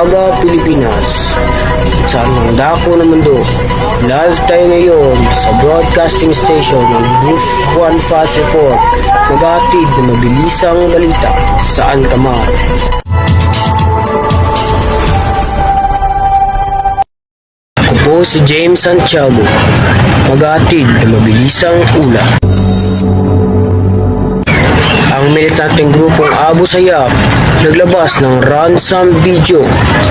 Aga Pilipinas. Saan ang dako ng mundo? Live tayo ngayon sa broadcasting station ng Booth 1 Fast Report. Maghatid na mabilisang balita saan ka man. Ako po si James Santiago. Maghatid na mabilisang ulat. Ang militanteng grupong Abu Sayyaf naglabas ng ransom video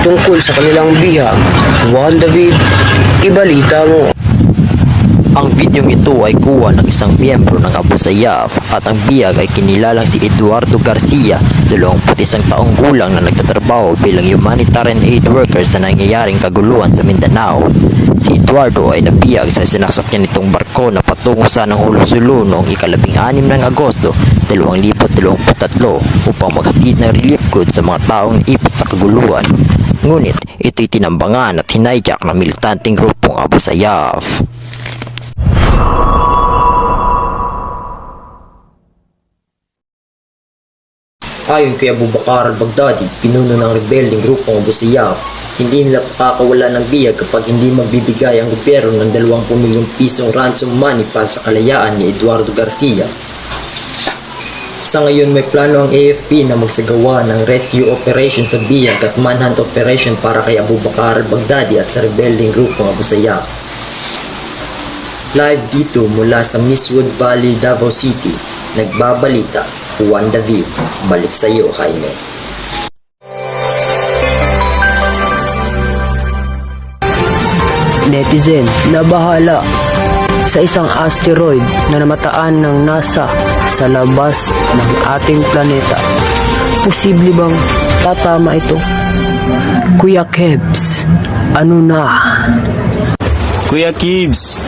tungkol sa kanilang bihag. Juan David, ibalita mo. Ang videong ito ay kuha ng isang miyembro ng Abu Sayyaf at ang bihag ay kinilalang si Eduardo Garcia, 21 taong gulang na nagtatrabaho bilang humanitarian aid worker sa nangyayaring kaguluhan sa Mindanao. Si Eduardo ay nabihag sa sinasakyan nitong barko na patungo sa Holo-Sulu noong ika-6 ng Agosto 2023 upang maghatid ng relief goods sa mga taong ipit sa kaguluhan. Ngunit ito'y tinambangan at hinayjak ng militanteng grupong Abu Sayyaf. Ayon kay Abubakar al-Baghdadi, pinuno ng rebelding grupong Abu Sayyaf, hindi nila pakakawala ng bihag kapag hindi magbibigay ang gobyerno ng 20 milyong pisong ransom money para sa kalayaan ni Eduardo Garcia. Sa ngayon may plano ang AFP na magsagawa ng rescue operation sa bihag at manhunt operation para kay Abubakar al-Baghdadi at sa rebelding grupong Abu Sayyaf. Live dito mula sa Miswood Valley, Davao City, nagbabalita Juan David. Balik sa iyo, Jaime. Netizen na bahala sa isang asteroid na namataan ng NASA sa labas ng ating planeta. Posible bang tatama ito? Kuya Kebs, ano na? Kuya Kibs,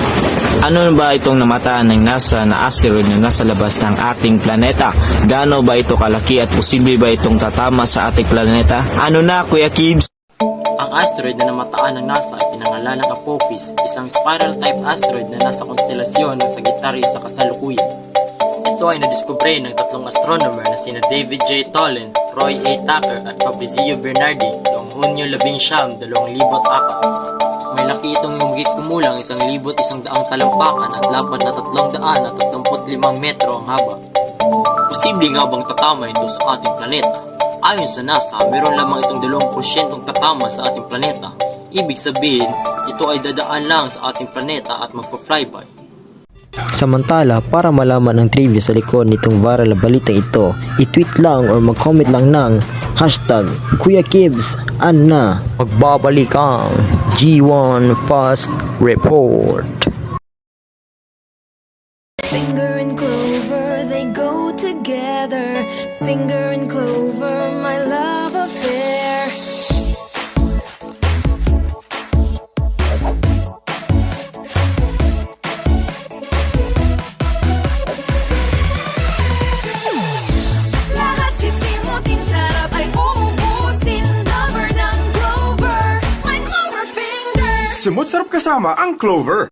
ano ba itong namataan ng NASA na asteroid na nasa labas ng ating planeta? Gaano ba ito kalaki at posible ba itong tatama sa ating planeta? Ano na, Kuya Kibs? Ang asteroid na namataan ng NASA ay pinangalanan Apophis, isang spiral-type asteroid na nasa konstelasyon ng Sagittarius sa kasalukuyan. Ito ay nadiskubre ng 3 astronomer na sina David J. Tollin, Roy A. Tucker at Fabrizio Bernardi noong Hunyo 11, 2004. May laki itong humigit kumulang 1,100 talampakan at lapad na 335 metro ang haba. Posible nga bang tatama ito sa ating planeta? Ayon sa NASA, meron lamang itong 2% tatama sa ating planeta. Ibig sabihin, ito ay dadaan lang sa ating planeta at magpa-flyby. Samantala, para malaman ang trivia sa likod nitong viral na balitang ito, i-tweet lang or mag-comment lang ng hashtag Kuya Kibs Anna. Magbabalik ang G1 Fast Report. Finger and clover, they go together. Finger and clover, my love affair. Lahat sisimutin, sarap ay uubusin. Lover ng clover, my clover finger. Simut sarap kasama ang Clover.